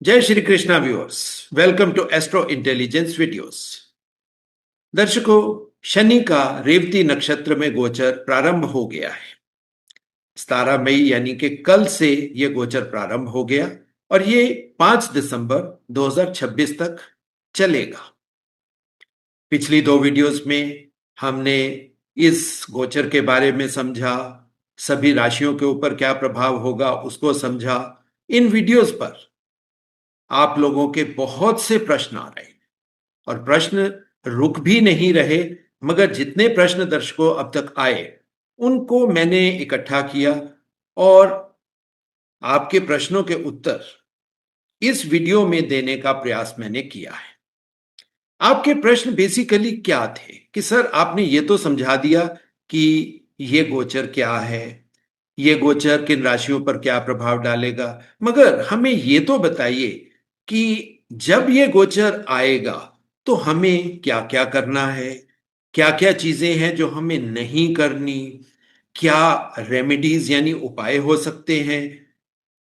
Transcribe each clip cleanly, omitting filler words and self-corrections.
जय Shri Krishna viewers, welcome to astro intelligence videos. दर्शकों, शनि का रेवती नक्षत्र में गोचर प्रारंभ हो गया है। 17 मई यानी कि कल से यह गोचर प्रारंभ हो गया और ये 5 दिसंबर 2026 तक चलेगा। पिछली दो वीडियोस में हमने इस गोचर के बारे में समझा, सभी राशियों के ऊपर क्या प्रभाव होगा उसको समझा। इन वीडियोस पर आप लोगों के बहुत से प्रश्न आ रहे हैं और प्रश्न रुक भी नहीं रहे, मगर जितने प्रश्न दर्शकों अब तक आए उनको मैंने इकट्ठा किया और आपके प्रश्नों के उत्तर इस वीडियो में देने का प्रयास मैंने किया है। आपके प्रश्न बेसिकली क्या थे कि सर आपने ये तो समझा दिया कि ये गोचर क्या है, ये गोचर किन राशियों पर क्या प्रभाव डालेगा, मगर हमें ये तो बताइए कि जब ये गोचर आएगा तो हमें क्या क्या करना है, क्या क्या चीजें हैं जो हमें नहीं करनी, क्या रेमेडीज यानी उपाय हो सकते हैं।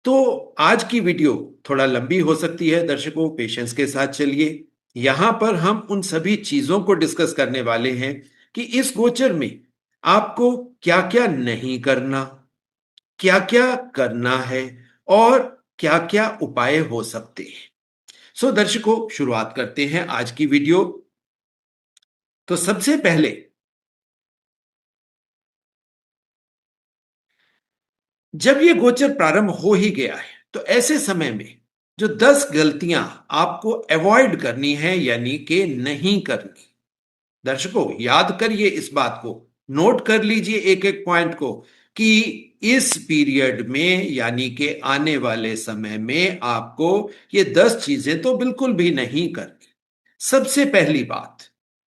तो आज की वीडियो थोड़ा लंबी हो सकती है दर्शकों, पेशेंस के साथ चलिए। यहां पर हम उन सभी चीजों को डिस्कस करने वाले हैं कि इस गोचर में आपको क्या क्या नहीं करना, क्या क्या करना है और क्या क्या उपाय हो सकते हैं। सो दर्शकों, शुरुआत करते हैं आज की वीडियो। तो सबसे पहले जब ये गोचर प्रारंभ हो ही गया है तो ऐसे समय में जो 10 गलतियां आपको अवॉइड करनी है यानी कि नहीं करनी। दर्शकों याद करिए, इस बात को नोट कर लीजिए एक एक पॉइंट को कि इस पीरियड में यानी कि आने वाले समय में आपको ये 10 चीजें तो बिल्कुल भी नहीं करनी। सबसे पहली बात,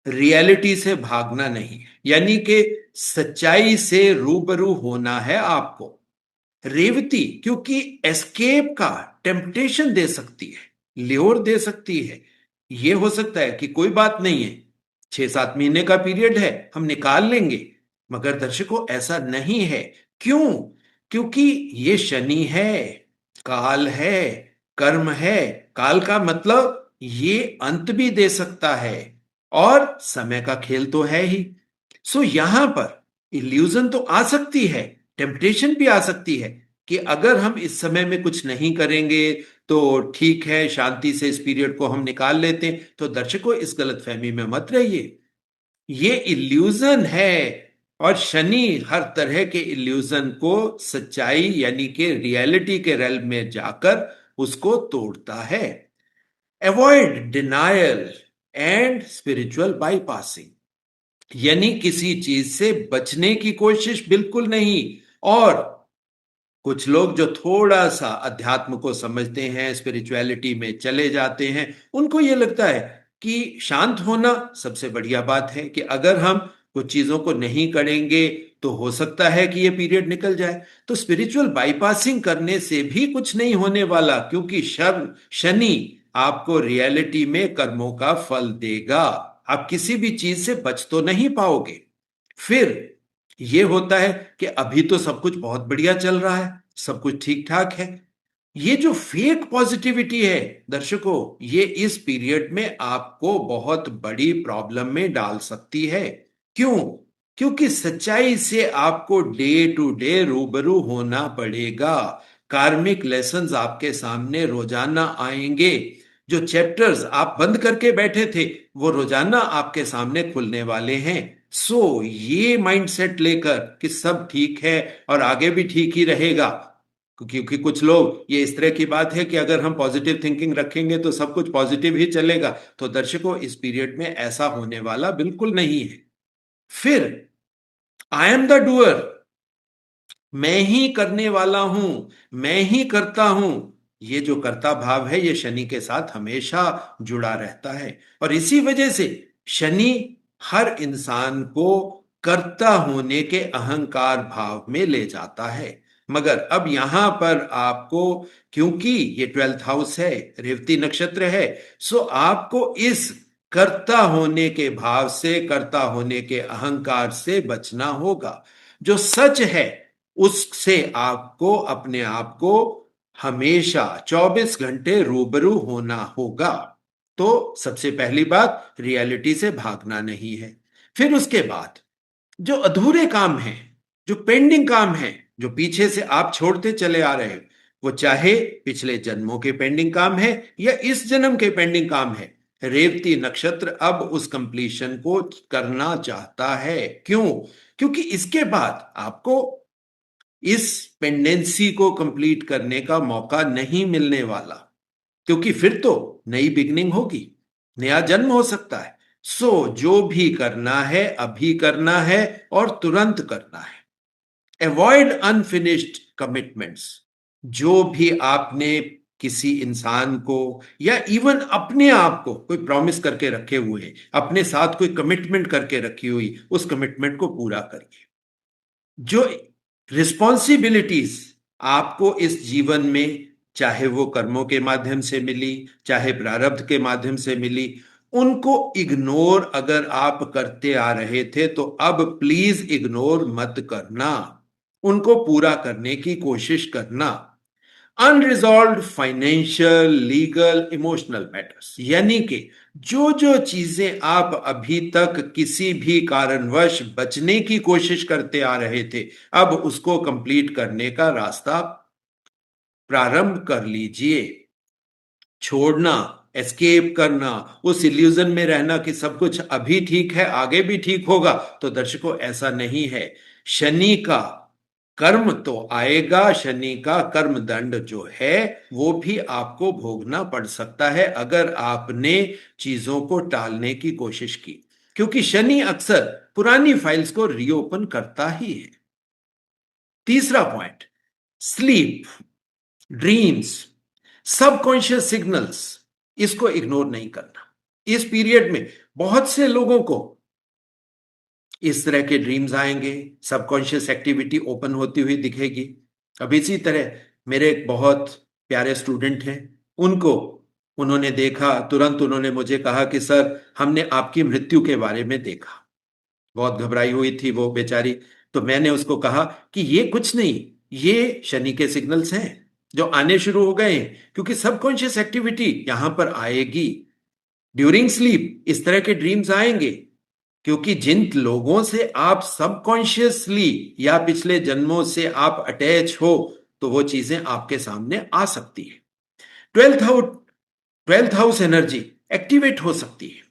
रियलिटी से भागना नहीं है, यानी कि सच्चाई से रूबरू होना है आपको। रेवती क्योंकि एस्केप का टेम्पटेशन दे सकती है, ल्योर दे सकती है। यह हो सकता है कि कोई बात नहीं है, 6-7 महीने का पीरियड है, हम निकाल लेंगे, मगर दर्शकों ऐसा नहीं है। क्यों? क्योंकि ये शनि है, काल है, कर्म है। काल का मतलब ये अंत भी दे सकता है और समय का खेल तो है ही। सो यहां पर इल्यूजन तो आ सकती है, टेम्पटेशन भी आ सकती है कि अगर हम इस समय में कुछ नहीं करेंगे तो ठीक है, शांति से इस पीरियड को हम निकाल लेते हैं। तो दर्शकों इस गलतफहमी में मत रहिए, ये इल्यूजन है और शनि हर तरह के इल्यूजन को सच्चाई यानी कि रियलिटी के रेल्म में जाकर उसको तोड़ता है। Avoid denial and spiritual bypassing, यानी किसी चीज से बचने की कोशिश बिल्कुल नहीं। और कुछ लोग जो थोड़ा सा अध्यात्म को समझते हैं, स्पिरिचुअलिटी में चले जाते हैं, उनको ये लगता है कि शांत होना सबसे बढ़िया बात है, कि अगर हम कुछ चीजों को नहीं करेंगे तो हो सकता है कि ये पीरियड निकल जाए। तो स्पिरिचुअल बाईपासिंग करने से भी कुछ नहीं होने वाला, क्योंकि शनि आपको रियलिटी में कर्मों का फल देगा। आप किसी भी चीज से बच तो नहीं पाओगे। फिर ये होता है कि अभी तो सब कुछ बहुत बढ़िया चल रहा है, सब कुछ ठीक ठाक है। ये जो फेक पॉजिटिविटी है दर्शकों, ये इस पीरियड में आपको बहुत बड़ी प्रॉब्लम में डाल सकती है। क्यों? क्योंकि सच्चाई से आपको डे टू डे रूबरू होना पड़ेगा। कार्मिक लेसन्स आपके सामने रोजाना आएंगे। जो चैप्टर्स आप बंद करके बैठे थे वो रोजाना आपके सामने खुलने वाले हैं। सो ये माइंडसेट लेकर कि सब ठीक है और आगे भी ठीक ही रहेगा, क्योंकि कुछ लोग ये इस तरह की बात है कि अगर हम पॉजिटिव थिंकिंग रखेंगे तो सब कुछ पॉजिटिव ही चलेगा। तो दर्शकों इस पीरियड में ऐसा होने वाला बिल्कुल नहीं है। फिर आई एम द डूअर, मैं ही करने वाला हूं, मैं ही करता हूं। ये जो कर्ता भाव है ये शनि के साथ हमेशा जुड़ा रहता है और इसी वजह से शनि हर इंसान को कर्ता होने के अहंकार भाव में ले जाता है। मगर अब यहां पर आपको, क्योंकि ये 12th हाउस है, रेवती नक्षत्र है, सो आपको इस कर्ता होने के भाव से, कर्ता होने के अहंकार से बचना होगा। जो सच है उससे आपको अपने आप को हमेशा 24 घंटे रूबरू होना होगा। तो सबसे पहली बात, रियलिटी से भागना नहीं है। फिर उसके बाद जो अधूरे काम हैं, जो पेंडिंग काम हैं, जो पीछे से आप छोड़ते चले आ रहे हैं, वो चाहे पिछले जन्मों के पेंडिंग काम है या इस जन्म के पेंडिंग काम है, रेवती नक्षत्र अब उस कंप्लीशन को करना चाहता है। क्यों? क्योंकि इसके बाद आपको इस पेंडेंसी को कंप्लीट करने का मौका नहीं मिलने वाला, क्योंकि फिर तो नई बिगनिंग होगी, नया जन्म हो सकता है। सो जो भी करना है अभी करना है और तुरंत करना है। Avoid unfinished commitments. जो भी आपने किसी इंसान को या इवन अपने आप को कोई प्रॉमिस करके रखे हुए हैं, अपने साथ कोई कमिटमेंट करके रखी हुई, उस कमिटमेंट को पूरा करिए। जो रिस्पॉन्सिबिलिटीज आपको इस जीवन में, चाहे वो कर्मों के माध्यम से मिली, चाहे प्रारब्ध के माध्यम से मिली, उनको इग्नोर अगर आप करते आ रहे थे तो अब प्लीज इग्नोर मत करना, उनको पूरा करने की कोशिश करना। Unresolved financial, legal, emotional matters, यानी कि जो जो चीजें आप अभी तक किसी भी कारणवश बचने की कोशिश करते आ रहे थे, अब उसको कंप्लीट करने का रास्ता प्रारंभ कर लीजिए। छोड़ना, एस्केप करना, उस इल्यूजन में रहना कि सब कुछ अभी ठीक है आगे भी ठीक होगा, तो दर्शकों ऐसा नहीं है। शनि का कर्म तो आएगा, शनि का कर्म दंड जो है वो भी आपको भोगना पड़ सकता है अगर आपने चीजों को टालने की कोशिश की, क्योंकि शनि अक्सर पुरानी फाइल्स को रीओपन करता ही है। तीसरा point, sleep, dreams, subconscious signals, इसको इग्नोर नहीं करना। इस पीरियड में बहुत से लोगों को इस तरह के ड्रीम्स आएंगे, सबकॉन्शियस एक्टिविटी ओपन होती हुई दिखेगी। अब इसी तरह मेरे एक बहुत प्यारे स्टूडेंट हैं, उनको उन्होंने देखा, तुरंत उन्होंने मुझे कहा कि सर हमने आपकी मृत्यु के बारे में देखा। बहुत घबराई हुई थी वो बेचारी। तो मैंने उसको कहा कि ये कुछ नहीं, ये शनि के सिग्नल्स हैं जो आने शुरू हो गए हैं, क्योंकि सबकॉन्शियस एक्टिविटी यहां पर आएगी ड्यूरिंग स्लीप। इस तरह के ड्रीम्स आएंगे क्योंकि जिन लोगों से आप सबकॉन्शियसली या पिछले जन्मों से आप अटैच हो, तो वो चीजें आपके सामने आ सकती है। ट्वेल्थ हाउस एनर्जी एक्टिवेट हो सकती है।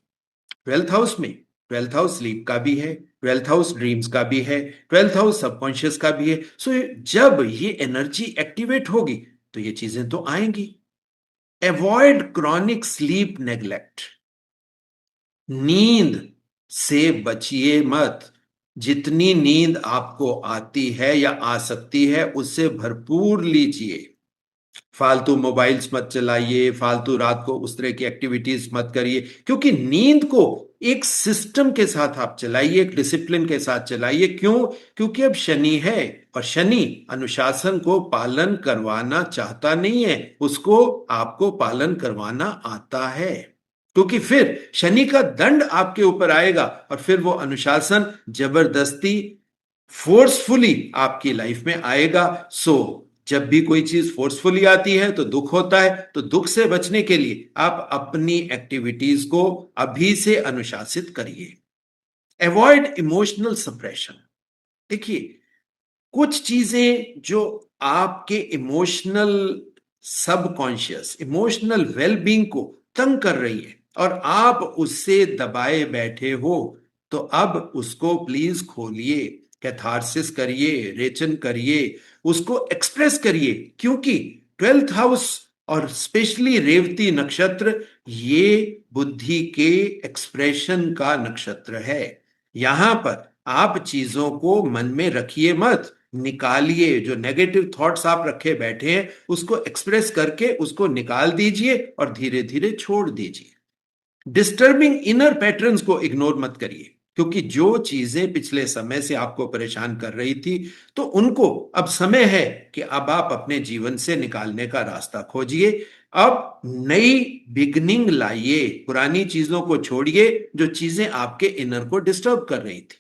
ट्वेल्थ हाउस में, ट्वेल्थ हाउस स्लीप का भी है, ट्वेल्थ हाउस ड्रीम्स का भी है, ट्वेल्थ हाउस सबकॉन्शियस का भी है। सो जब ये एनर्जी एक्टिवेट होगी तो ये चीजें तो आएंगी। Avoid chronic sleep neglect. नींद से बचिए मत। जितनी नींद आपको आती है या आ सकती है उससे भरपूर लीजिए। फालतू मोबाइल्स मत चलाइए, फालतू रात को उस तरह की एक्टिविटीज मत करिए, क्योंकि नींद को एक सिस्टम के साथ आप चलाइए, एक डिसिप्लिन के साथ चलाइए। क्यों? क्योंकि अब शनि है और शनि अनुशासन को पालन करवाना चाहता नहीं है, उसको आपको पालन करवाना आता है। क्योंकि फिर शनि का दंड आपके ऊपर आएगा और फिर वो अनुशासन जबरदस्ती, फोर्सफुली आपकी लाइफ में आएगा। सो जब भी कोई चीज फोर्सफुली आती है तो दुख होता है, तो दुख से बचने के लिए आप अपनी एक्टिविटीज को अभी से अनुशासित करिए। Avoid emotional suppression. देखिए, कुछ चीजें जो आपके इमोशनल सबकॉन्शियस, इमोशनल वेलबींग को तंग कर रही है और आप उससे दबाए बैठे हो, तो अब उसको प्लीज खोलिए, कैथारसिस करिए, रेचन करिए, उसको एक्सप्रेस करिए। क्योंकि ट्वेल्थ हाउस और स्पेशली रेवती नक्षत्र ये बुद्धि के एक्सप्रेशन का नक्षत्र है। यहां पर आप चीजों को मन में रखिए मत, निकालिए। जो नेगेटिव थॉट्स आप रखे बैठे हैं उसको एक्सप्रेस करके उसको निकाल दीजिए और धीरे धीरे छोड़ दीजिए। डिस्टर्बिंग इनर पैटर्न्स को इग्नोर मत करिए, क्योंकि जो चीजें पिछले समय से आपको परेशान कर रही थी, तो उनको अब समय है कि अब आप अपने जीवन से निकालने का रास्ता खोजिए। अब नई बिगनिंग लाइए, पुरानी चीजों को छोड़िए जो चीजें आपके इनर को डिस्टर्ब कर रही थी।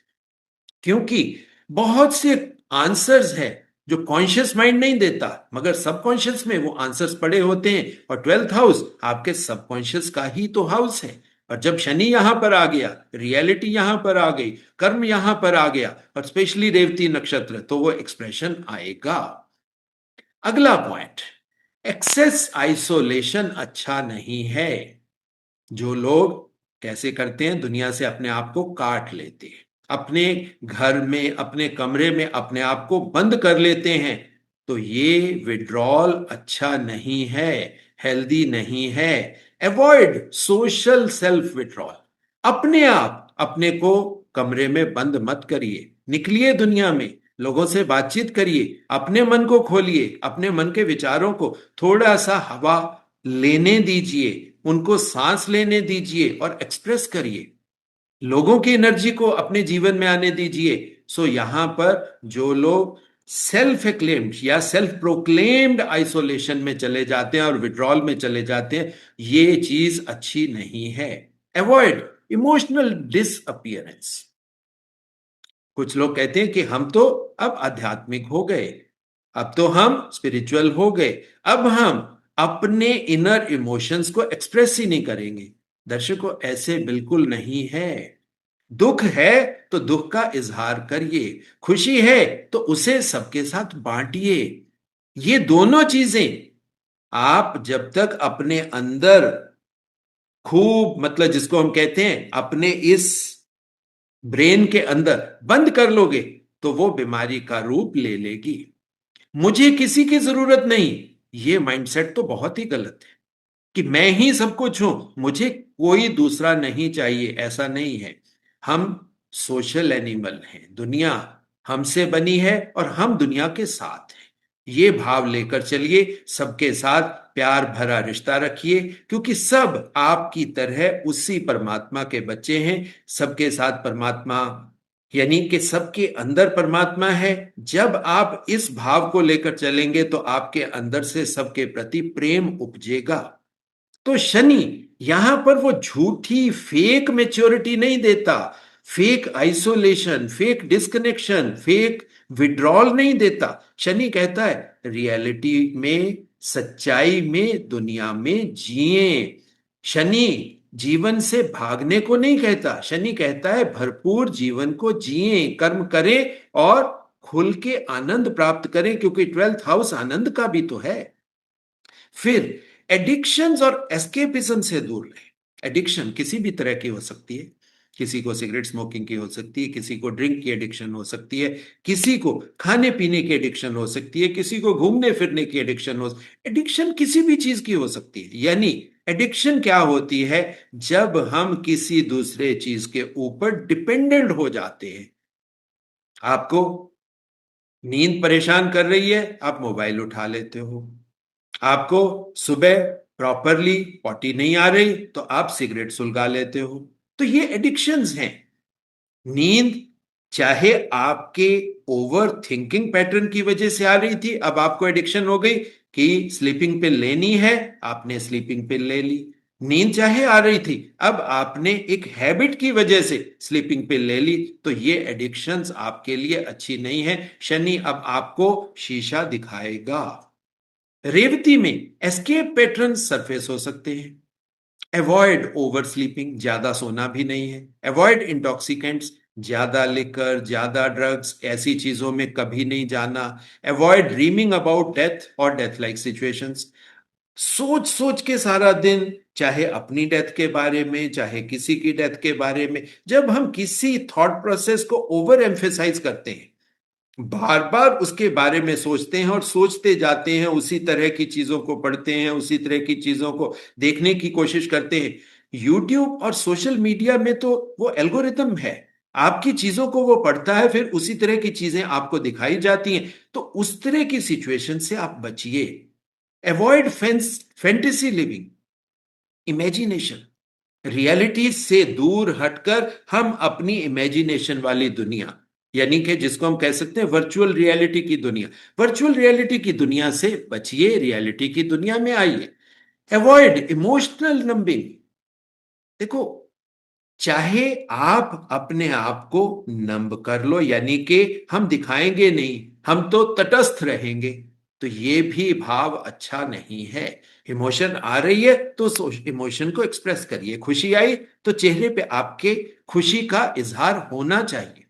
क्योंकि बहुत से आंसर्स है जो कॉन्शियस माइंड नहीं देता, मगर सबकॉन्शियस में वो आंसर्स पड़े होते हैं। और 12th हाउस आपके सबकॉन्शियस का ही तो हाउस है। और जब शनि यहां पर आ गया, रियलिटी यहां पर आ गई, कर्म यहां पर आ गया, और स्पेशली रेवती नक्षत्र, तो वो एक्सप्रेशन आएगा। अगला पॉइंट, एक्सेस आइसोलेशन अच्छा नहीं है। जो लोग कैसे करते हैं, दुनिया से अपने आप को काट लेते हैं, अपने घर में, अपने कमरे में अपने आप को बंद कर लेते हैं, तो ये विड्रॉल अच्छा नहीं है, हेल्दी नहीं है। Avoid social self withdrawal. अपने आप अपने को कमरे में बंद मत करिए, निकलिए दुनिया में, लोगों से बातचीत करिए, अपने मन को खोलिए, अपने मन के विचारों को थोड़ा सा हवा लेने दीजिए, उनको सांस लेने दीजिए और एक्सप्रेस करिए, लोगों की एनर्जी को अपने जीवन में आने दीजिए। सो यहां पर जो लोग सेल्फ एक्लेम्ड या सेल्फ प्रोक्लेम्ड आइसोलेशन में चले जाते हैं और विड्रॉल में चले जाते हैं, ये चीज अच्छी नहीं है। Avoid emotional disappearance. कुछ लोग कहते हैं कि हम तो अब आध्यात्मिक हो गए, अब तो हम स्पिरिचुअल हो गए, अब हम अपने इनर इमोशंस को एक्सप्रेस ही नहीं करेंगे। दर्शकों, ऐसे बिल्कुल नहीं है। दुख है तो दुख का इजहार करिए, खुशी है तो उसे सबके साथ बांटिए। ये दोनों चीजें आप जब तक अपने अंदर खूब, मतलब जिसको हम कहते हैं अपने इस ब्रेन के अंदर बंद कर लोगे, तो वो बीमारी का रूप ले लेगी। मुझे किसी की जरूरत नहीं, ये माइंडसेट तो बहुत ही गलत है कि मैं ही सब कुछ हूं, मुझे कोई दूसरा नहीं चाहिए, ऐसा नहीं है। हम सोशल एनिमल हैं, दुनिया हमसे बनी है और हम दुनिया के साथ हैं। ये भाव लेकर चलिए, सबके साथ प्यार भरा रिश्ता रखिए, क्योंकि सब आपकी तरह उसी परमात्मा के बच्चे हैं। सबके साथ परमात्मा, यानी कि सबके अंदर परमात्मा है। जब आप इस भाव को लेकर चलेंगे तो आपके अंदर से सबके प्रति प्रेम उपजेगा। तो शनि यहां पर वो झूठी फेक मेच्योरिटी नहीं देता, fake isolation, fake disconnection, fake withdrawal नहीं देता। शनि कहता है रियलिटी में, सच्चाई में, दुनिया में जिए। शनि जीवन से भागने को नहीं कहता, शनि कहता है भरपूर जीवन को जिए, कर्म करें और खुल के आनंद प्राप्त करें, क्योंकि 12th हाउस आनंद का भी तो है। फिर एडिक्शंस और एस्केपिज्म से दूर रहे। एडिक्शन किसी भी तरह की हो सकती है, किसी को सिगरेट स्मोकिंग की हो सकती है, किसी को ड्रिंक की एडिक्शन हो सकती है, किसी को खाने पीने की एडिक्शन हो सकती है, किसी को घूमने फिरने की एडिक्शन हो। एडिक्शन किसी भी चीज की हो सकती है। यानी एडिक्शन क्या होती है, जब हम किसी दूसरे चीज के ऊपर डिपेंडेंट हो जाते हैं। आपको नींद परेशान कर रही है, आप मोबाइल उठा लेते हो। आपको सुबह प्रॉपरली पॉटी नहीं आ रही तो आप सिगरेट सुलगा लेते हो। तो ये एडिक्शंस हैं। नींद चाहे आपके ओवर थिंकिंग पैटर्न की वजह से आ रही थी, अब आपको एडिक्शन हो गई कि स्लीपिंग पिल लेनी है, आपने स्लीपिंग पिल ले ली। नींद चाहे आ रही थी, अब आपने एक हैबिट की वजह से स्लीपिंग पिल ले ली, तो ये एडिक्शंस आपके लिए अच्छी नहीं है। शनि अब आपको शीशा दिखाएगा। रेवती में एस्केप पैटर्न सरफेस हो सकते हैं। अवॉइड ओवर स्लीपिंग, ज्यादा सोना भी नहीं है। अवॉइड इंटॉक्सिकेंट्स, ज्यादा लिकर, ज्यादा ड्रग्स, ऐसी चीजों में कभी नहीं जाना। अवॉइड ड्रीमिंग अबाउट डेथ और डेथ लाइक सिचुएशंस। सोच सोच के सारा दिन, चाहे अपनी डेथ के बारे में, चाहे किसी की डेथ के बारे में, जब हम किसी थॉट प्रोसेस को ओवर एम्फेसाइज करते हैं, बार बार उसके बारे में सोचते हैं और सोचते जाते हैं, उसी तरह की चीजों को पढ़ते हैं, उसी तरह की चीजों को देखने की कोशिश करते हैं। यूट्यूब और सोशल मीडिया में तो वो एल्गोरिथम है, आपकी चीजों को वो पढ़ता है, फिर उसी तरह की चीजें आपको दिखाई जाती हैं। तो उस तरह की सिचुएशन से आप बचिए। Avoid fantasy living, imagination. Reality से दूर हटकर हम अपनी इमेजिनेशन वाली दुनिया, यानी कि जिसको हम कह सकते हैं वर्चुअल रियलिटी की दुनिया, वर्चुअल रियलिटी की दुनिया से बचिए, रियलिटी की दुनिया में आइए। Avoid emotional numbing. देखो, चाहे आप अपने आप को नंब कर लो, यानी कि हम दिखाएंगे नहीं, हम तो तटस्थ रहेंगे, तो ये भी भाव अच्छा नहीं है। इमोशन आ रही है तो इमोशन को एक्सप्रेस करिए। खुशी आई तो चेहरे पे आपके खुशी का इजहार होना चाहिए।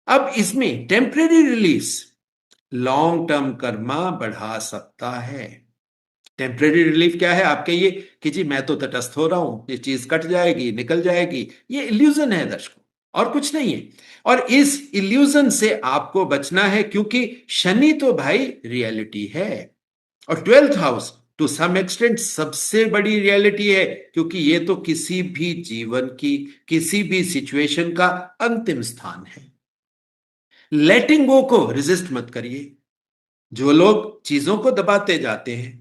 अब इसमें temporary release long term Karma बढ़ा सकता है। टेम्परेरी रिलीफ क्या है आपके? ये कि जी मैं तो तटस्थ हो रहा हूं, ये चीज कट जाएगी, निकल जाएगी, ये इल्यूजन है दर्शकों, और कुछ नहीं है। और इस इल्यूजन से आपको बचना है, क्योंकि शनि तो भाई रियलिटी है, और 12th house to some extent सबसे बड़ी रियलिटी है, क्योंकि ये तो किसी भी जीवन की किसी भी सिचुएशन का अंतिम स्थान है। लेटिंग गो को रेजिस्ट मत करिए। जो लोग चीजों को दबाते जाते हैं,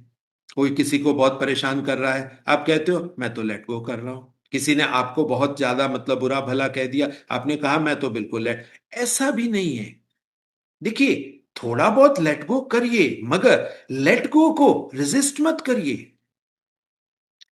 कोई किसी को बहुत परेशान कर रहा है, आप कहते हो मैं तो लेट गो कर रहा हूं। किसी ने आपको बहुत ज्यादा मतलब बुरा भला कह दिया, आपने कहा मैं तो बिल्कुल लेट। ऐसा भी नहीं है। देखिए, थोड़ा बहुत लेट गो करिए, मगर लेट गो को रेजिस्ट मत करिए।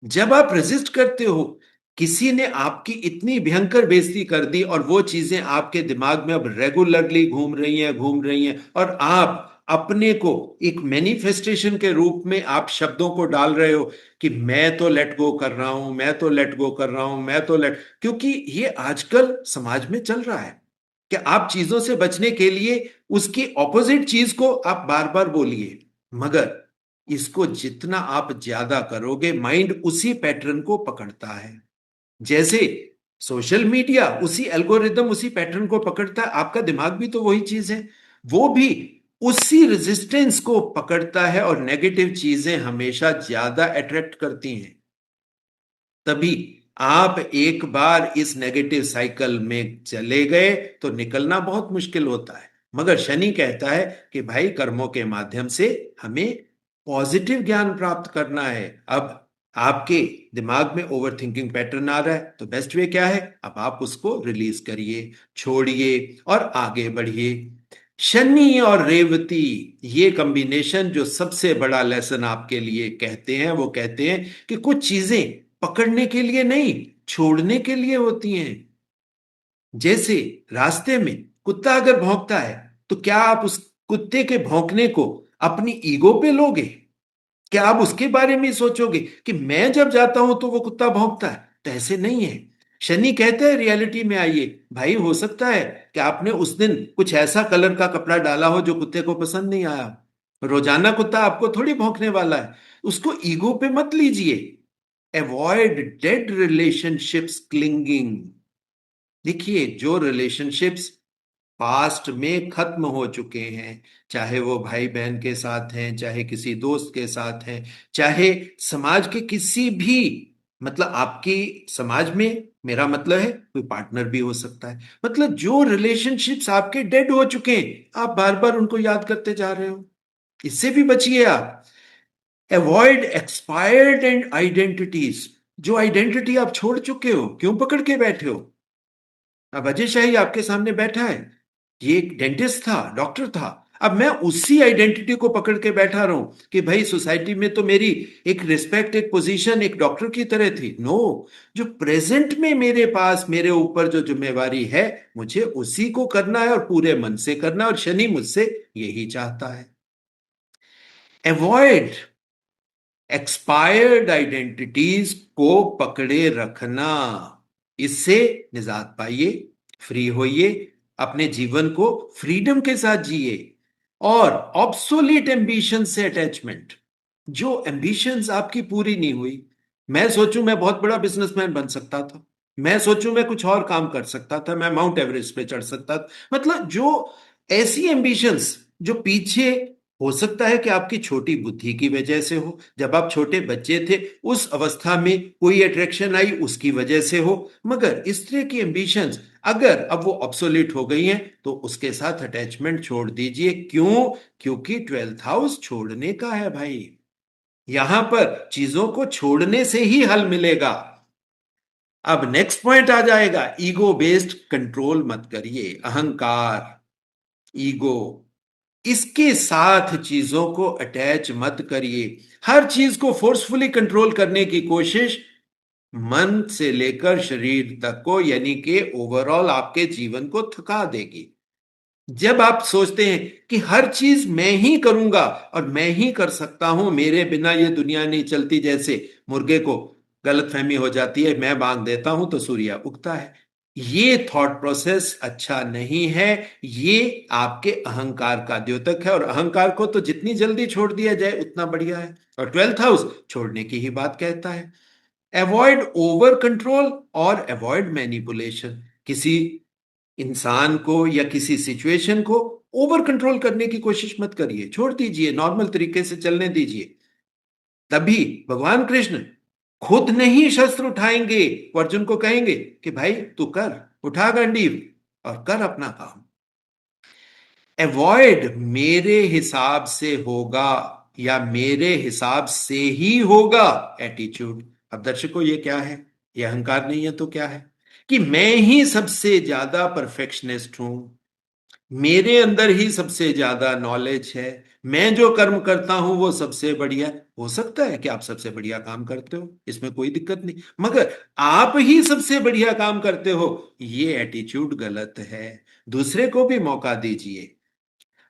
जब आप रेजिस्ट करते हो, किसी ने आपकी इतनी भयंकर बेइज्जती कर दी और वो चीजें आपके दिमाग में अब रेगुलरली घूम रही हैं, और आप अपने को एक मैनिफेस्टेशन के रूप में आप शब्दों को डाल रहे हो कि मैं तो लेट गो कर रहा हूं, मैं तो लेट गो कर रहा हूं, मैं तो लेट, क्योंकि ये आजकल समाज में चल रहा है कि आप चीजों से बचने के लिए उसकी ऑपोजिट चीज को आप बार बार बोलिए, मगर इसको जितना आप ज्यादा करोगे माइंड उसी पैटर्न को पकड़ता है। जैसे सोशल मीडिया उसी एल्गोरिदम उसी पैटर्न को पकड़ता है, आपका दिमाग भी तो वही चीज है, वो भी उसी रेजिस्टेंस को पकड़ता है, और नेगेटिव चीजें हमेशा ज्यादा अट्रैक्ट करती हैं। तभी आप एक बार इस नेगेटिव साइकिल में चले गए तो निकलना बहुत मुश्किल होता है। मगर शनि कहता है कि भाई कर्मों के माध्यम से हमें पॉजिटिव ज्ञान प्राप्त करना है। अब आपके दिमाग में ओवर थिंकिंग पैटर्न आ रहा है, तो बेस्ट वे क्या है? अब आप उसको रिलीज करिए, छोड़िए और आगे बढ़िए। शनि और रेवती, ये कॉम्बिनेशन जो सबसे बड़ा लेसन आपके लिए कहते हैं, वो कहते हैं कि कुछ चीजें पकड़ने के लिए नहीं, छोड़ने के लिए होती हैं। जैसे रास्ते में कुत्ता अगर भौंकता है, तो क्या आप उस कुत्ते के भौंकने को अपनी ईगो पे लोगे? क्या आप उसके बारे में सोचोगे कि मैं जब जाता हूं तो वो कुत्ता भौंकता है? तो ऐसे नहीं है। शनि कहता है रियलिटी में आइए। भाई हो सकता है कि आपने उस दिन कुछ ऐसा कलर का कपड़ा डाला हो जो कुत्ते को पसंद नहीं आया। रोजाना कुत्ता आपको थोड़ी भौंकने वाला है। उसको ईगो पे मत लीजिए। Avoid dead relationships clinging. देखिए, जो रिलेशनशिप्स पास्ट में खत्म हो चुके हैं, चाहे वो भाई बहन के साथ हैं, चाहे किसी दोस्त के साथ हैं, चाहे समाज के किसी भी, मतलब आपकी समाज में, मेरा मतलब है कोई पार्टनर भी हो सकता है, मतलब जो रिलेशनशिप्स आपके डेड हो चुके हैं, आप बार बार उनको याद करते जा रहे हो। इससे भी बचिए आप। Avoid expired and identities. जो आइडेंटिटी आप छोड़ चुके हो, क्यों पकड़ के बैठे हो? अब अजय शाही आपके सामने बैठा है, ये एक डेंटिस्ट था, डॉक्टर था। अब मैं उसी आइडेंटिटी को पकड़ के बैठा रहा हूं कि भाई सोसाइटी में तो मेरी एक रिस्पेक्ट, एक पोजीशन एक डॉक्टर की तरह थी। नो, जो प्रेजेंट में मेरे पास, मेरे ऊपर जो जिम्मेवारी है, मुझे उसी को करना है और पूरे मन से करना है, और शनि मुझसे यही चाहता है। अवॉइड एक्सपायर्ड आइडेंटिटीज को पकड़े रखना। इससे निजात पाइए, फ्री होइए, अपने जीवन को फ्रीडम के साथ जिए। और ऑब्सोलीट एम्बिशन से अटैचमेंट, जो एम्बिशंस आपकी पूरी नहीं हुई। मैं सोचूं मैं बहुत बड़ा बिजनेसमैन बन सकता था, मैं सोचूं मैं कुछ और काम कर सकता था, मैं माउंट एवरेस्ट पे चढ़ सकता था, मतलब जो ऐसी एम्बिशंस जो पीछे, हो सकता है कि आपकी छोटी बुद्धि की वजह से हो, जब आप छोटे बच्चे थे उस अवस्था में कोई अट्रैक्शन आई उसकी वजह से हो, मगर इस तरह की एम्बिशंस अगर अब वो ऑब्सोलीट हो गई हैं, तो उसके साथ अटैचमेंट छोड़ दीजिए। क्यों? क्योंकि 12th हाउस छोड़ने का है भाई। यहां पर चीजों को छोड़ने से ही हल मिलेगा। अब नेक्स्ट पॉइंट आ जाएगा, ईगो बेस्ड कंट्रोल मत करिए। अहंकार, ईगो, इसके साथ चीजों को अटैच मत करिए। हर चीज को फोर्सफुली कंट्रोल करने की कोशिश मन से लेकर शरीर तक को, यानी कि ओवरऑल आपके जीवन को थका देगी। जब आप सोचते हैं कि हर चीज मैं ही करूंगा और मैं ही कर सकता हूं, मेरे बिना ये दुनिया नहीं चलती, जैसे मुर्गे को गलतफहमी हो जाती है, मैं बांध देता हूं तो सूर्य उगता है। ये थॉट प्रोसेस अच्छा नहीं है। ये आपके अहंकार का द्योतक है, और अहंकार को तो जितनी जल्दी छोड़ दिया जाए उतना बढ़िया है। और ट्वेल्थ हाउस छोड़ने की ही बात कहता है। अवॉइड ओवर कंट्रोल और अवॉइड मैनिपुलेशन। किसी इंसान को या किसी सिचुएशन को ओवर कंट्रोल करने की कोशिश मत करिए, छोड़ दीजिए, नॉर्मल तरीके से चलने दीजिए। तभी भगवान कृष्ण खुद नहीं शस्त्र उठाएंगे, वो अर्जुन को कहेंगे कि भाई तू कर, उठा गंडीव और कर अपना काम। अवॉइड मेरे हिसाब से होगा या मेरे हिसाब से ही होगा एटीट्यूड। अब दर्शकों, ये क्या है? ये अहंकार नहीं है तो क्या है? कि मैं ही सबसे ज्यादा परफेक्शनिस्ट हूं, मेरे अंदर ही सबसे ज्यादा नॉलेज है, मैं जो कर्म करता हूं वो सबसे बढ़िया। हो सकता है कि आप सबसे बढ़िया काम करते हो, इसमें कोई दिक्कत नहीं, मगर आप ही सबसे बढ़िया काम करते हो, ये एटीट्यूड गलत है। दूसरे को भी मौका दीजिए।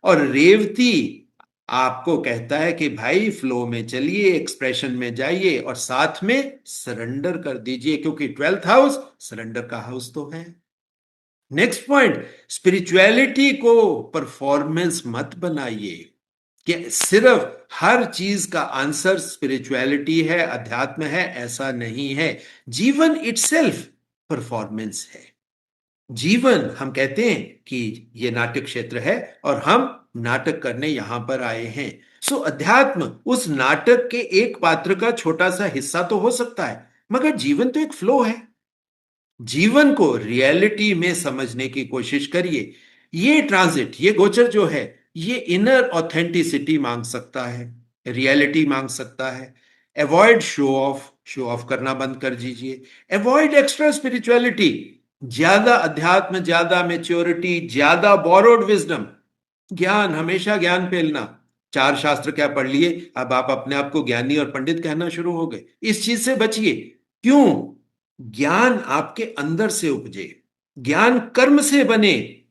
और रेवती आपको कहता है कि भाई फ्लो में चलिए, एक्सप्रेशन में जाइए और साथ में सरेंडर कर दीजिए, क्योंकि ट्वेल्थ हाउस सरेंडर का हाउस तो है। नेक्स्ट पॉइंट, स्पिरिचुअलिटी को परफॉर्मेंस मत बनाइए कि सिर्फ हर चीज का आंसर स्पिरिचुअलिटी है, अध्यात्म है, ऐसा नहीं है। जीवन इटसेल्फ परफॉर्मेंस है। जीवन, हम कहते हैं कि ये नाटक क्षेत्र है और हम नाटक करने यहां पर आए हैं। सो अध्यात्म उस नाटक के एक पात्र का छोटा सा हिस्सा तो हो सकता है, मगर जीवन तो एक फ्लो है। जीवन को रियलिटी में समझने की कोशिश करिए। ये ट्रांजिट, ये गोचर जो है, ये इनर ऑथेंटिसिटी मांग सकता है, रियलिटी मांग सकता है। Avoid show off, show off करना बंद कर दीजिए। अवॉइड एक्स्ट्रा स्पिरिचुअलिटी, ज्यादा अध्यात्म, ज्यादा मेच्योरिटी, ज्यादा बोरोड विजडम। ज्ञान, हमेशा ज्ञान फैलना, चार शास्त्र क्या पढ़ लिए, अब आप अपने आप को ज्ञानी और पंडित कहना शुरू हो गए, इस चीज से बचिए। क्यों? ज्ञान आपके अंदर से उपजे, ज्ञान कर्म से बने,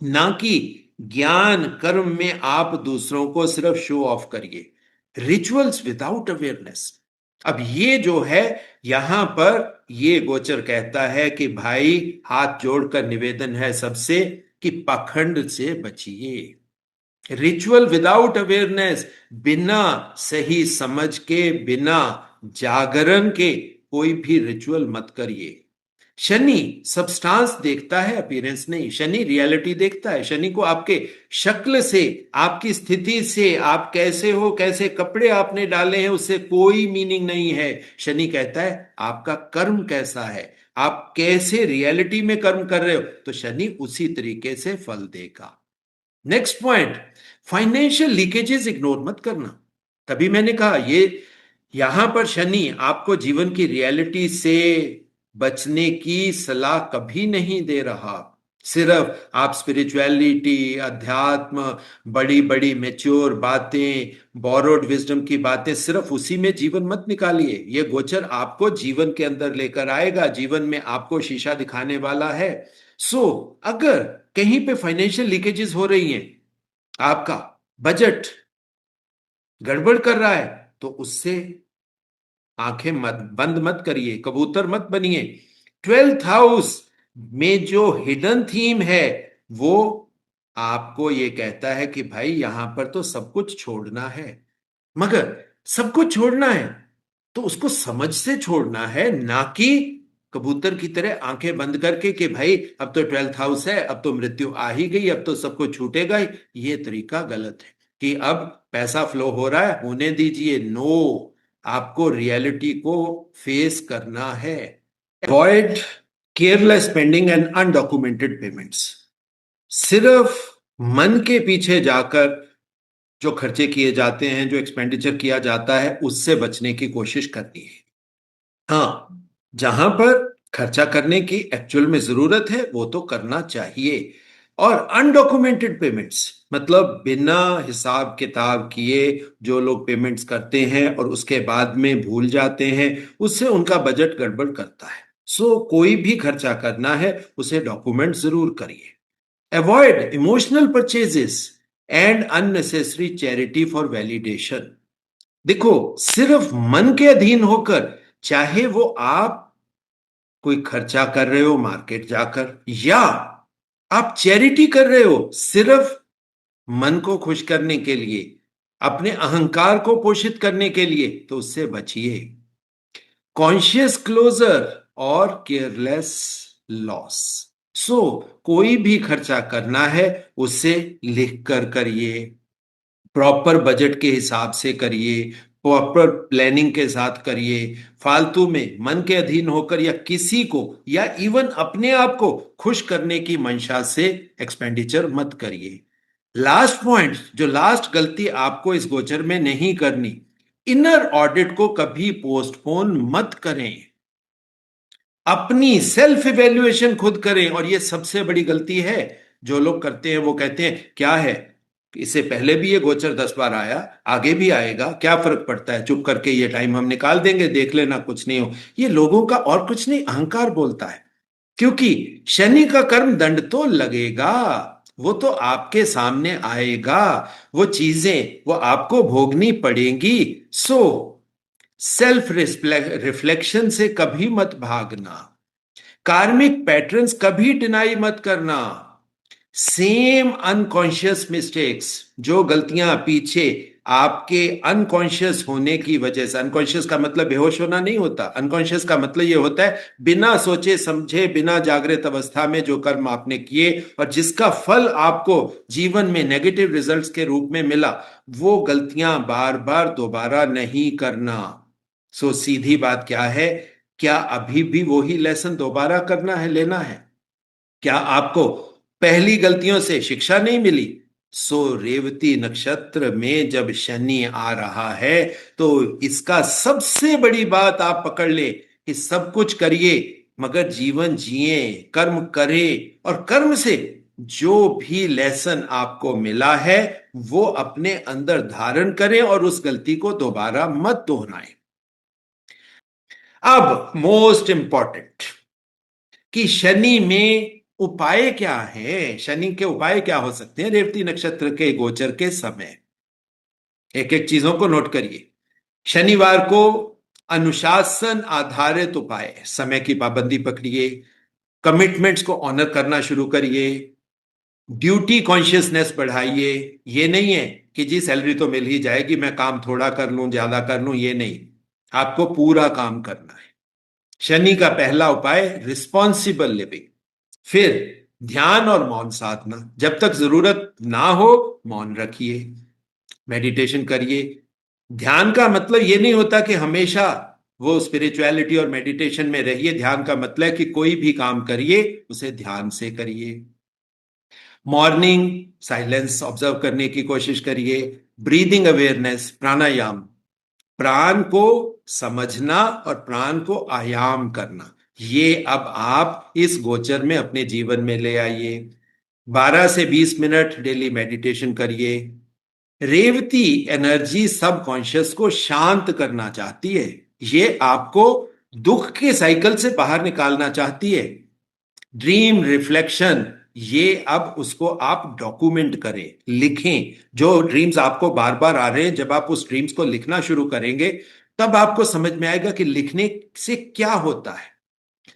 ना कि ज्ञान कर्म में आप दूसरों को सिर्फ शो ऑफ करिए। Rituals without awareness. अब ये जो है, यहां पर ये गोचर कहता है कि भाई हाथ जोड़कर निवेदन है सबसे कि पाखंड से बचिए। रिचुअल विदाउट अवेयरनेस, बिना सही समझ के, बिना जागरण के कोई भी रिचुअल मत करिए। शनि सब्सटेंस देखता है, अपीयरेंस नहीं। शनि रियलिटी देखता है। शनि को आपके शक्ल से, आपकी स्थिति से, आप कैसे हो, कैसे कपड़े आपने डाले हैं, उससे कोई मीनिंग नहीं है। शनि कहता है आपका कर्म कैसा है, आप कैसे रियलिटी में कर्म कर रहे हो, तो शनि उसी तरीके से फल देगा। Next point, financial leakages ignore मत करना। तभी मैंने कहा ये, यहां पर शनि आपको जीवन की रियलिटी से बचने की सलाह कभी नहीं दे रहा। सिर्फ आप स्पिरिचुअलिटी, अध्यात्म, बड़ी बड़ी मेच्योर बातें, बोरोड विजडम की बातें, सिर्फ उसी में जीवन मत निकालिए। ये गोचर आपको जीवन के अंदर लेकर आएगा, जीवन में आपको शीशा दिखाने वाला है। सो अगर कहीं पे फाइनेंशियल लीकेजेस हो रही हैं, आपका बजट गड़बड़ कर रहा है, तो उससे आंखें मत बंद मत करिए, कबूतर मत बनिए। ट्वेल्थ हाउस में जो हिडन थीम है, वो आपको ये कहता है कि भाई यहां पर तो सब कुछ छोड़ना है, मगर सब कुछ छोड़ना है तो उसको समझ से छोड़ना है, ना कि कबूतर की तरह आंखें बंद करके कि भाई अब तो ट्वेल्थ हाउस है, अब तो मृत्यु आ ही गई, अब तो सब कुछ छूटेगा ही। ये तरीका गलत है कि अब पैसा फ्लो हो रहा है, होने दीजिए। नो, आपको रियलिटी को फेस करना है। Avoid careless spending and undocumented payments. सिर्फ मन के पीछे जाकर जो खर्चे किए जाते हैं, जो एक्सपेंडिचर किया जाता है, उससे बचने की कोशिश करनी है। हाँ, जहां पर खर्चा करने की एक्चुअल में जरूरत है वो तो करना चाहिए, और अनडॉक्यूमेंटेड पेमेंट्स मतलब बिना हिसाब किताब किए जो लोग पेमेंट्स करते हैं और उसके बाद में भूल जाते हैं, उससे उनका बजट गड़बड़ करता है। सो कोई भी खर्चा करना है उसे डॉक्यूमेंट जरूर करिए। Avoid emotional purchases and unnecessary charity for validation. देखो, सिर्फ मन के अधीन होकर, चाहे वो आप कोई खर्चा कर रहे हो मार्केट जाकर या आप चैरिटी कर रहे हो सिर्फ मन को खुश करने के लिए, अपने अहंकार को पोषित करने के लिए, तो उससे बचिए। कॉन्शियस क्लोजर और केयरलेस लॉस। सो कोई भी खर्चा करना है उसे लिख कर करिए, प्रॉपर बजट के हिसाब से करिए, प्रॉपर प्लानिंग के साथ करिए। फालतू में मन के अधीन होकर या किसी को या इवन अपने आप को खुश करने की मंशा से एक्सपेंडिचर मत करिए। लास्ट पॉइंट, जो लास्ट गलती आपको इस गोचर में नहीं करनी, इनर ऑडिट को कभी पोस्टपोन मत करें। अपनी सेल्फ इवेल्युएशन खुद करें। और ये सबसे बड़ी गलती है जो लोग करते हैं। वो कहते हैं क्या है, इससे पहले भी ये गोचर 10 बार आया, आगे भी आएगा, क्या फर्क पड़ता है, चुप करके ये टाइम हम निकाल देंगे, देख लेना कुछ नहीं हो। ये लोगों का और कुछ नहीं, अहंकार बोलता है। क्योंकि शनि का कर्म दंड तो लगेगा, वो तो आपके सामने आएगा, वो चीजें वो आपको भोगनी पड़ेंगी। सो सेल्फ रिफ्लेक्शन से कभी मत भागना, कार्मिक पैटर्न्स कभी डिनाई मत करना। सेम अनकॉन्शियस मिस्टेक्स, जो गलतियां पीछे आपके अनकॉन्शियस होने की वजह से, अनकॉन्शियस का मतलब बेहोश होना नहीं होता, अनकॉन्शियस का मतलब यह होता है बिना सोचे समझे, बिना जागृत अवस्था में जो कर्म आपने किए और जिसका फल आपको जीवन में नेगेटिव रिजल्ट्स के रूप में मिला, वो गलतियां बार बार दोबारा नहीं करना। सो सीधी बात क्या है, क्या अभी भी वही लेसन दोबारा करना है, लेना है? क्या आपको पहली गलतियों से शिक्षा नहीं मिली? सो रेवती नक्षत्र में जब शनि आ रहा है तो इसका सबसे बड़ी बात आप पकड़ ले कि सब कुछ करिए मगर जीवन जिए, कर्म करे, और कर्म से जो भी लेसन आपको मिला है वो अपने अंदर धारण करें और उस गलती को दोबारा मत दोहराएं। अब मोस्ट इंपॉर्टेंट कि शनि में उपाय क्या है, शनि के उपाय क्या हो सकते हैं रेवती नक्षत्र के गोचर के समय। एक एक चीजों को नोट करिए। शनिवार को अनुशासन आधारित उपाय, समय की पाबंदी पकड़िए, कमिटमेंट्स को ऑनर करना शुरू करिए, ड्यूटी कॉन्शियसनेस बढ़ाइए। ये नहीं है कि जी सैलरी तो मिल ही जाएगी, मैं काम थोड़ा कर लूं ज्यादा कर लूं, ये नहीं, आपको पूरा काम करना है। शनि का पहला उपाय रिस्पॉन्सिबल लिविंग, फिर ध्यान और मौन साधना, जब तक जरूरत ना हो मौन रखिए, मेडिटेशन करिए। ध्यान का मतलब ये नहीं होता कि हमेशा वो स्पिरिचुअलिटी और मेडिटेशन में रहिए। ध्यान का मतलब है कि कोई भी काम करिए उसे ध्यान से करिए। मॉर्निंग साइलेंस ऑब्जर्व करने की कोशिश करिए। ब्रीदिंग अवेयरनेस, प्राणायाम, प्राण को समझना और प्राण को आयाम करना, ये अब आप इस गोचर में अपने जीवन में ले आइए। 12 से 20 मिनट डेली मेडिटेशन करिए। रेवती एनर्जी सब कॉन्शियस को शांत करना चाहती है, ये आपको दुख के साइकिल से बाहर निकालना चाहती है। ड्रीम रिफ्लेक्शन, ये अब उसको आप डॉक्यूमेंट करें, लिखें। जो ड्रीम्स आपको बार बार आ रहे हैं, जब आप उस ड्रीम्स को लिखना शुरू करेंगे तब आपको समझ में आएगा कि लिखने से क्या होता है।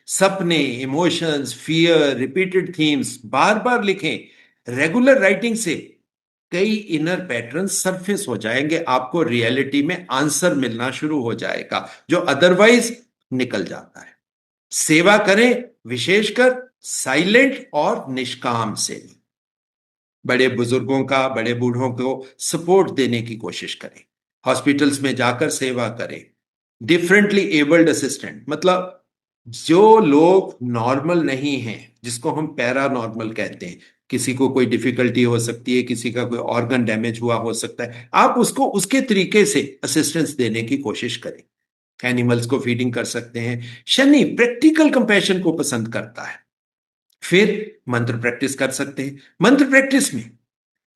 सपने, इमोशंस, फियर, रिपीटेड थीम्स बार बार लिखें। रेगुलर राइटिंग से कई इनर पैटर्न सरफेस हो जाएंगे, आपको रियलिटी में आंसर मिलना शुरू हो जाएगा जो अदरवाइज निकल जाता है। सेवा करें, विशेषकर साइलेंट और निष्काम से। बड़े बुजुर्गों का, बड़े बूढ़ों को सपोर्ट देने की कोशिश करें। हॉस्पिटल्स में जाकर सेवा करें। डिफरेंटली एबल्ड असिस्टेंट मतलब जो लोग नॉर्मल नहीं हैं, जिसको हम पैरानॉर्मल कहते हैं, किसी को कोई डिफिकल्टी हो सकती है, किसी का कोई ऑर्गन डैमेज हुआ हो सकता है, आप उसको उसके तरीके से असिस्टेंस देने की कोशिश करें। एनिमल्स को फीडिंग कर सकते हैं। शनि प्रैक्टिकल कंपैशन को पसंद करता है। फिर मंत्र प्रैक्टिस कर सकते हैं। मंत्र प्रैक्टिस में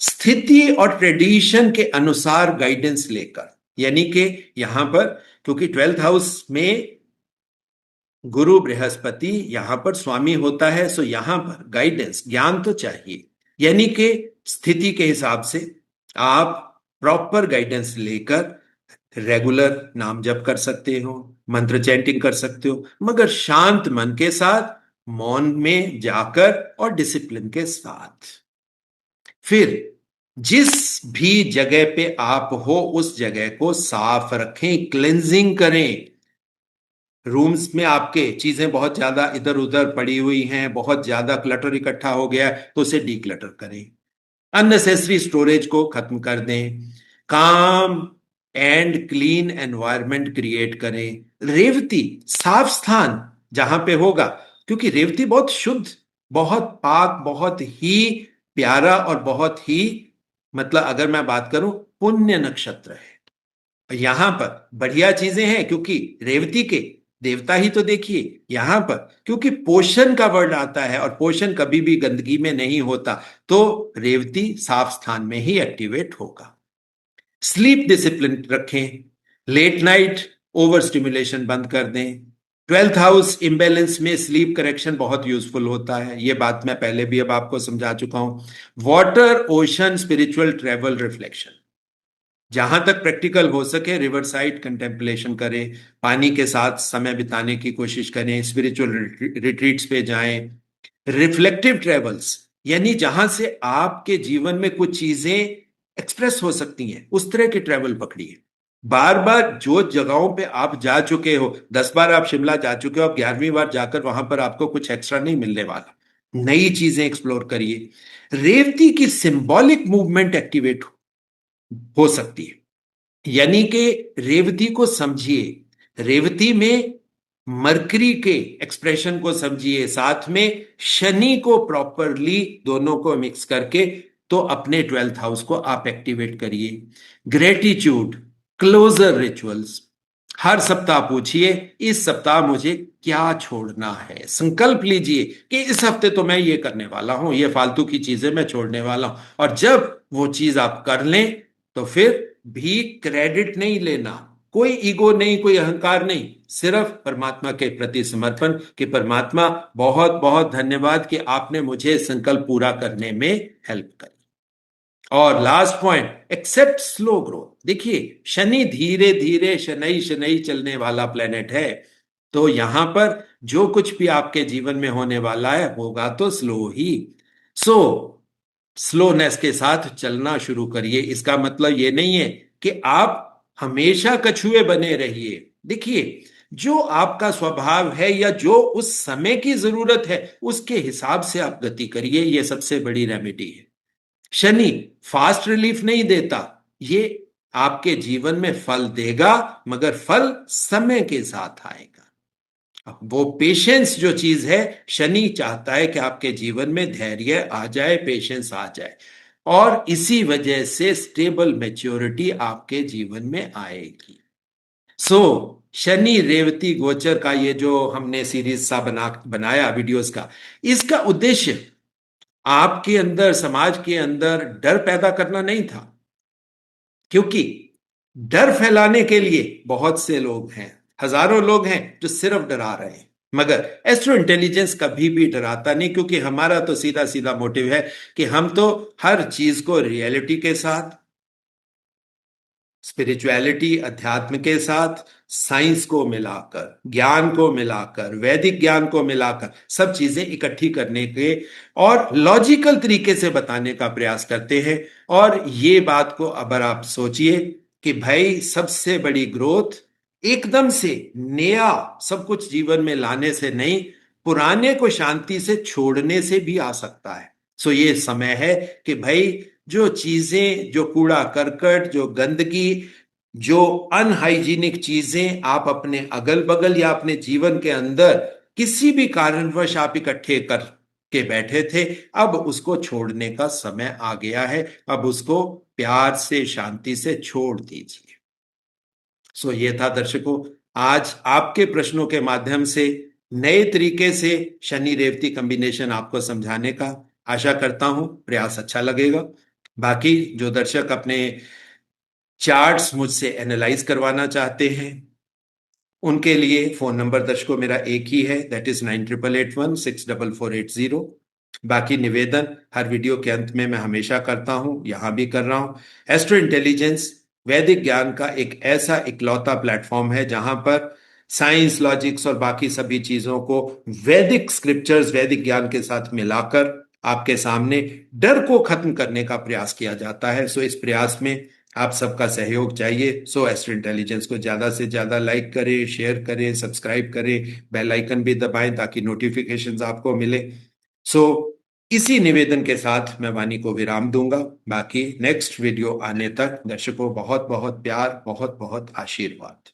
स्थिति और ट्रेडिशन के अनुसार गाइडेंस लेकर, यानी कि यहां पर क्योंकि 12th हाउस में गुरु बृहस्पति यहां पर स्वामी होता है, सो यहां पर गाइडेंस ज्ञान तो चाहिए, यानी कि स्थिति के हिसाब से आप प्रॉपर गाइडेंस लेकर रेगुलर नाम जप कर सकते हो, मंत्र चैंटिंग कर सकते हो, मगर शांत मन के साथ, मौन में जाकर और डिसिप्लिन के साथ। फिर जिस भी जगह पे आप हो उस जगह को साफ रखें, क्लेंजिंग करें। रूम्स में आपके चीजें बहुत ज्यादा इधर उधर पड़ी हुई हैं, बहुत ज्यादा क्लटर इकट्ठा हो गया है, तो उसे डीक्लटर करें। अननेसेसरी स्टोरेज को खत्म कर दें। काम एंड क्लीन एनवायरनमेंट क्रिएट करें। रेवती साफ स्थान जहां पे होगा, क्योंकि रेवती बहुत शुद्ध, बहुत पाक, बहुत ही प्यारा और बहुत ही, मतलब अगर मैं बात करूं, पुण्य नक्षत्र है। यहां पर बढ़िया चीजें हैं, क्योंकि रेवती के देवता ही तो देखिए यहां पर, क्योंकि पोषण का वर्ड आता है और पोषण कभी भी गंदगी में नहीं होता, तो रेवती साफ स्थान में ही एक्टिवेट होगा। स्लीप डिसिप्लिन रखें। लेट नाइट ओवर स्टिमुलेशन बंद कर दें। 12th हाउस इम्बेलेंस में स्लीप करेक्शन बहुत यूजफुल होता है, ये बात मैं पहले भी अब आपको समझा चुका हूं। Water, ocean, spiritual travel, reflection, जहां तक प्रैक्टिकल हो सके रिवर साइड कंटेम्पलेशन करें, पानी के साथ समय बिताने की कोशिश करें, स्पिरिचुअल रिट्रीट्स पे जाएं। रिफ्लेक्टिव ट्रेवल्स, यानी जहां से आपके जीवन में कुछ चीजें एक्सप्रेस हो सकती हैं, उस तरह के ट्रेवल पकड़िए। बार बार जो जगहों पे आप जा चुके हो, 10 बार आप शिमला जा चुके हो, आप 11वीं बार जाकर वहां पर आपको कुछ एक्स्ट्रा नहीं मिलने वाला। नई चीजें एक्सप्लोर करिए। रेवती की सिंबॉलिक मूवमेंट एक्टिवेट हो सकती है, यानी कि रेवती को समझिए, रेवती में मरकरी के एक्सप्रेशन को समझिए, साथ में शनि को प्रॉपरली दोनों को मिक्स करके, तो अपने 12th हाउस को आप एक्टिवेट करिए। ग्रेटिट्यूड, क्लोजर रिचुअल्स, हर सप्ताह पूछिए इस सप्ताह मुझे क्या छोड़ना है। संकल्प लीजिए कि इस हफ्ते तो मैं ये करने वाला हूं, ये फालतू की चीजें मैं छोड़ने वाला हूं। और जब वो चीज आप कर लें, तो फिर भी क्रेडिट नहीं लेना, कोई ईगो नहीं, कोई अहंकार नहीं, सिर्फ परमात्मा के प्रति समर्पण कि परमात्मा बहुत बहुत धन्यवाद कि आपने मुझे संकल्प पूरा करने में हेल्प करी। और last point, accept slow growth. देखिए शनि धीरे धीरे शनई शनई चलने वाला प्लेनेट है, तो यहां पर जो कुछ भी आपके जीवन में होने वाला है होगा तो स्लो ही। सो स्लोनेस के साथ चलना शुरू करिए। इसका मतलब ये नहीं है कि आप हमेशा कछुए बने रहिए। देखिए जो आपका स्वभाव है या जो उस समय की जरूरत है उसके हिसाब से आप गति करिए, ये सबसे बड़ी रेमेडी है। शनि फास्ट रिलीफ नहीं देता, ये आपके जीवन में फल देगा, मगर फल समय के साथ आएगा। अब वो पेशेंस जो चीज है, शनि चाहता है कि आपके जीवन में धैर्य आ जाए, पेशेंस आ जाए, और इसी वजह से स्टेबल मैच्योरिटी आपके जीवन में आएगी। सो शनि रेवती गोचर का ये जो हमने सीरीज सा बनाया वीडियोस का, इसका उद्देश्य आपके अंदर, समाज के अंदर डर पैदा करना नहीं था, क्योंकि डर फैलाने के लिए बहुत से लोग हैं, हजारों लोग हैं जो सिर्फ डरा रहे हैं, मगर एस्ट्रो इंटेलिजेंस कभी भी डराता नहीं, क्योंकि हमारा तो सीधा सीधा मोटिव है कि हम तो हर चीज को रियलिटी के साथ, स्पिरिचुअलिटी अध्यात्म के साथ, साइंस को मिलाकर, ज्ञान को मिलाकर, वैदिक ज्ञान को मिलाकर सब चीजें इकट्ठी करने के और लॉजिकल तरीके से बताने का प्रयास करते हैं। और ये बात को अगर आप सोचिए कि भाई सबसे बड़ी ग्रोथ एकदम से नया सब कुछ जीवन में लाने से नहीं, पुराने को शांति से छोड़ने से भी आ सकता है। सो ये समय है कि भाई जो चीजें, जो कूड़ा करकट, जो गंदगी, जो अनहाइजीनिक चीजें आप अपने अगल बगल या अपने जीवन के अंदर किसी भी कारणवश आप इकट्ठे कर के बैठे थे, अब उसको छोड़ने का समय आ गया है। अब उसको प्यार से, शांति से छोड़ दीजिए। सो ये था दर्शकों, आज आपके प्रश्नों के माध्यम से नए तरीके से शनि रेवती कॉम्बिनेशन आपको समझाने का आशा करता हूं प्रयास अच्छा लगेगा। बाकी जो दर्शक अपने चार्ट्स मुझसे एनालाइज करवाना चाहते हैं उनके लिए फोन नंबर दर्शकों मेरा एक ही है, दैट इज 9881 64480। बाकी निवेदन हर वीडियो के अंत में मैं हमेशा करता हूं, यहां भी कर रहा हूं। एस्ट्रो इंटेलिजेंस वैदिक ज्ञान का एक ऐसा इकलौता प्लेटफॉर्म है जहां पर साइंस, लॉजिक्स और बाकी सभी चीजों को वैदिक स्क्रिप्चर्स, वैदिक ज्ञान के साथ मिलाकर आपके सामने डर को खत्म करने का प्रयास किया जाता है। सो इस प्रयास में आप सबका सहयोग चाहिए। सो एस्ट्रो इंटेलिजेंस को ज्यादा से ज्यादा लाइक करें, शेयर करें, सब्सक्राइब करें, बेल आइकन भी दबाएं ताकि नोटिफिकेशंस आपको मिले। सो इसी निवेदन के साथ मैं वाणी को विराम दूंगा। बाकी नेक्स्ट वीडियो आने तक दर्शकों बहुत बहुत प्यार, बहुत बहुत आशीर्वाद।